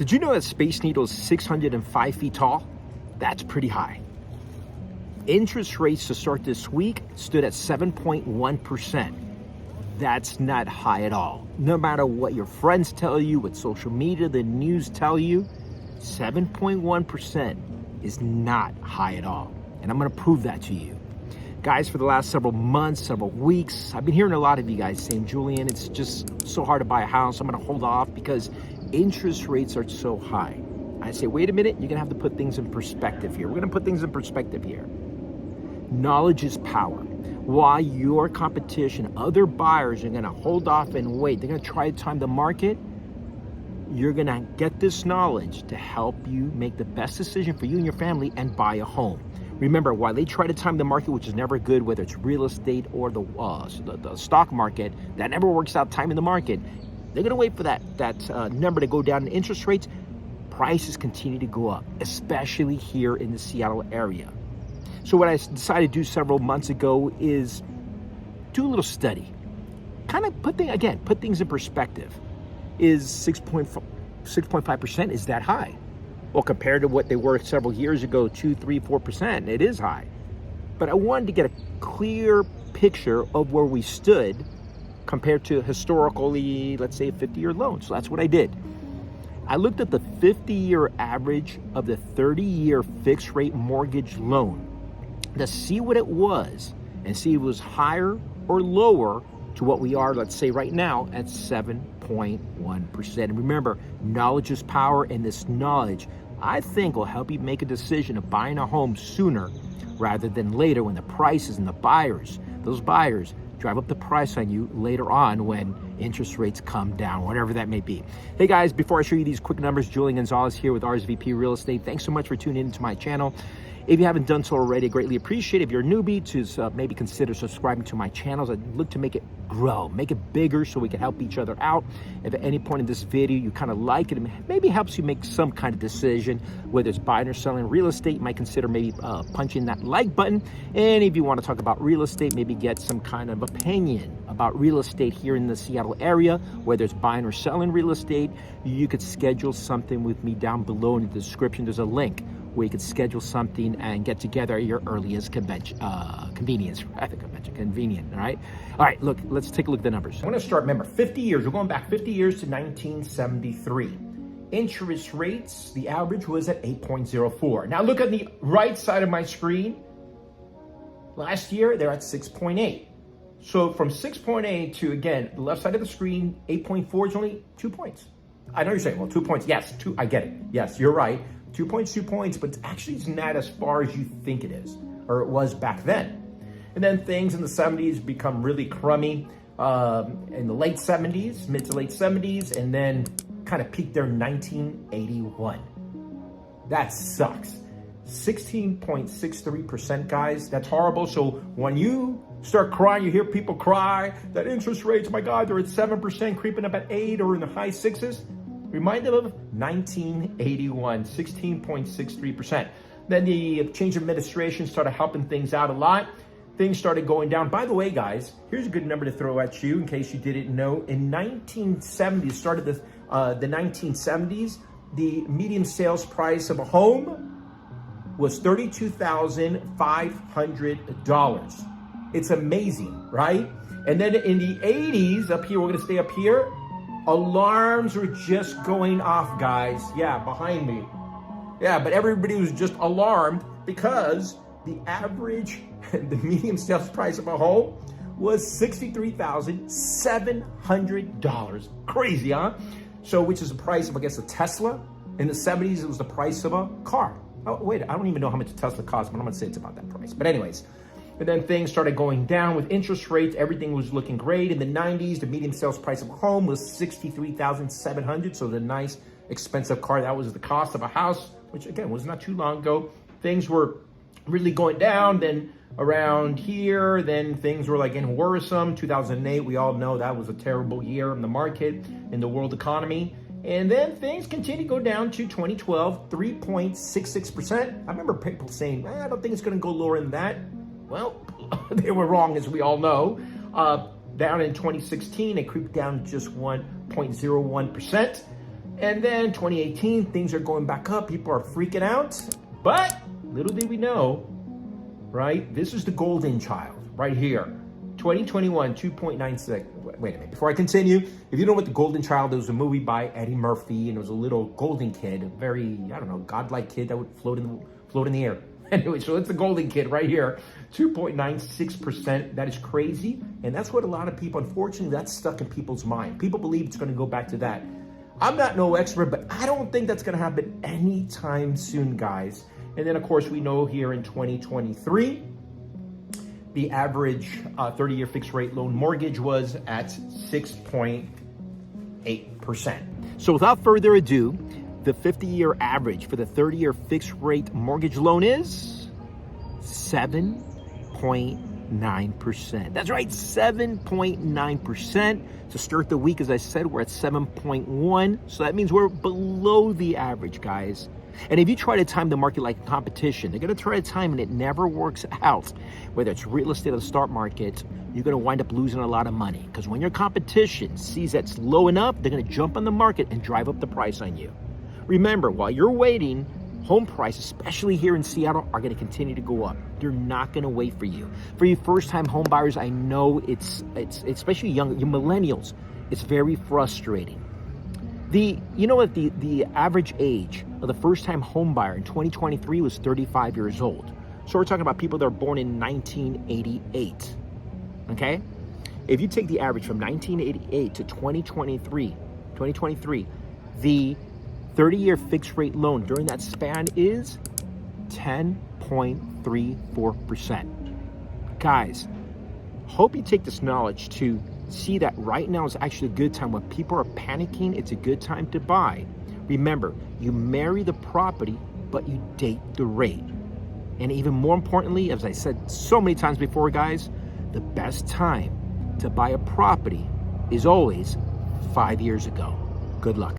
Did you know that Space Needle is 605 feet tall? That's pretty high. Interest rates to start this week stood at 7.1%. That's not high at all. No matter what your friends tell you, what social media, the news tell you, 7.1% is not high at all. And I'm gonna prove that to you. Guys, for the last several months, several weeks, I've been hearing a lot of you guys saying, Julian, it's just so hard to buy a house. I'm gonna hold off because interest rates are so high. I say, wait a minute, you're gonna have to put things in perspective here. We're gonna put things in perspective here. Knowledge is power. While your competition, other buyers are gonna hold off and wait, they're gonna try to time the market, you're gonna get this knowledge to help you make the best decision for you and your family and buy a home. Remember, while they try to time the market, which is never good, whether it's real estate or the stock market, that never works out timing the market. They're gonna wait for that number to go down in interest rates. Prices continue to go up, especially here in the Seattle area. So what I decided to do several months ago is do a little study. Kind of put things in perspective. Is 6.5%, is that high? Well, compared to what they were several years ago, 2, 3, 4%, it is high. But I wanted to get a clear picture of where we stood compared to historically, let's say, a 50-year loan. So that's what I did. I looked at the 50-year average of the 30-year fixed rate mortgage loan to see what it was and see if it was higher or lower to what we are, let's say right now, at 7.1%. And remember, knowledge is power, and this knowledge, I think, will help you make a decision of buying a home sooner rather than later when the prices and those buyers drive up the price on you later on when interest rates come down, whatever that may be. Hey guys, before I show you these quick numbers, Julian Gonzalez here with RSVP Real Estate. Thanks so much for tuning into my channel. If you haven't done so already, I greatly appreciate it. If you're a newbie, to maybe consider subscribing to my channels. I'd look to make it grow, make it bigger so we can help each other out. If at any point in this video you kind of like it, it maybe helps you make some kind of decision, whether it's buying or selling real estate, you might consider maybe punching that like button. And if you want to talk about real estate, maybe get some kind of opinion about real estate here in the Seattle area, whether it's buying or selling real estate, you could schedule something with me down below in the description. There's a link where you could schedule something and get together at your earliest convenience. Convenient, all right? All right, look, let's take a look at the numbers. I'm gonna start, remember, 50 years. We're going back 50 years to 1973. Interest rates, the average was at 8.04. Now look at the right side of my screen. Last year, they're at 6.8. So from 6.8 to, again, the left side of the screen, 8.4 is only 2 points. I know you're saying, well, 2 points. Yes, I get it. Yes, you're right. 2 points, but actually it's not as far as you think it is, or it was back then. And then things in the 70s become really crummy in the late 70s, mid to late 70s, and then kind of peaked there in 1981. That sucks. 16.63%, guys. That's horrible. So when you start crying, you hear people cry that interest rates, my God, they're at 7%, creeping up at 8 or in the high 6s. Remind them of 1981, 16.63%. Then the change of administration started helping things out a lot. Things started going down. By the way, guys, here's a good number to throw at you in case you didn't know. In 1970s, started the 1970s, the median sales price of a home was $32,500. It's amazing, right? And then in the 80s, up here, we're gonna stay up here, alarms were just going off, guys. Yeah, behind me. Yeah, but everybody was just alarmed because the average, the median sales price of a home was $63,700. Crazy, huh? So, which is the price of, I guess, a Tesla. In the 70s, it was the price of a car. Oh, wait, I don't even know how much a Tesla costs, but I'm gonna say it's about that price. But anyways, and then things started going down with interest rates. Everything was looking great. In the 90s, the median sales price of a home was $63,700. So the nice, expensive car, that was the cost of a house, which again, was not too long ago. Things were really going down. Then around here, then things were like getting worrisome. 2008, we all know that was a terrible year in the market, in the world economy. And then things continue to go down to 2012, 3.66%. I remember people saying, I don't think it's gonna go lower than that. Well, they were wrong, as we all know. Down in 2016, it creeped down to just 1.01%. And then 2018, things are going back up. People are freaking out. But little did we know, right? This is the golden child right here. 2021, 2.96. Wait a minute. Before I continue, if you don't know what the golden child is, it was a movie by Eddie Murphy, and it was a little golden kid, a very, I don't know, godlike kid that would float in the air. Anyway, so it's the golden kid right here, 2.96%. That is crazy. And that's what a lot of people, unfortunately, that's stuck in people's mind. People believe it's going to go back to that. I'm not no expert, but I don't think that's going to happen anytime soon, guys. And then, of course, we know here in 2023, the average 30-year fixed rate loan mortgage was at 6.8%. So without further ado, the 50-year average for the 30-year fixed rate mortgage loan is 7.9%. That's right, 7.9%. To start the week, as I said, we're at 7.1. So that means we're below the average, guys. And if you try to time the market like competition, they're going to try to time and it never works out. Whether it's real estate or the stock market, you're going to wind up losing a lot of money. Because when your competition sees that's low enough, they're going to jump on the market and drive up the price on you. Remember, while you're waiting, home prices, especially here in Seattle, are going to continue to go up. They're not going to wait for you. For you first-time home buyers, I know it's especially you millennials, it's very frustrating. You know what, the average age of the first-time home buyer in 2023 was 35 years old. So we're talking about people that are born in 1988. Okay? If you take the average from 1988 to 2023, the 30-year fixed rate loan during that span is 10.34%. Guys, hope you take this knowledge to see that right now is actually a good time. When people are panicking, it's a good time to buy. Remember, you marry the property, but you date the rate. And even more importantly, as I said so many times before, guys, the best time to buy a property is always 5 years ago. Good luck.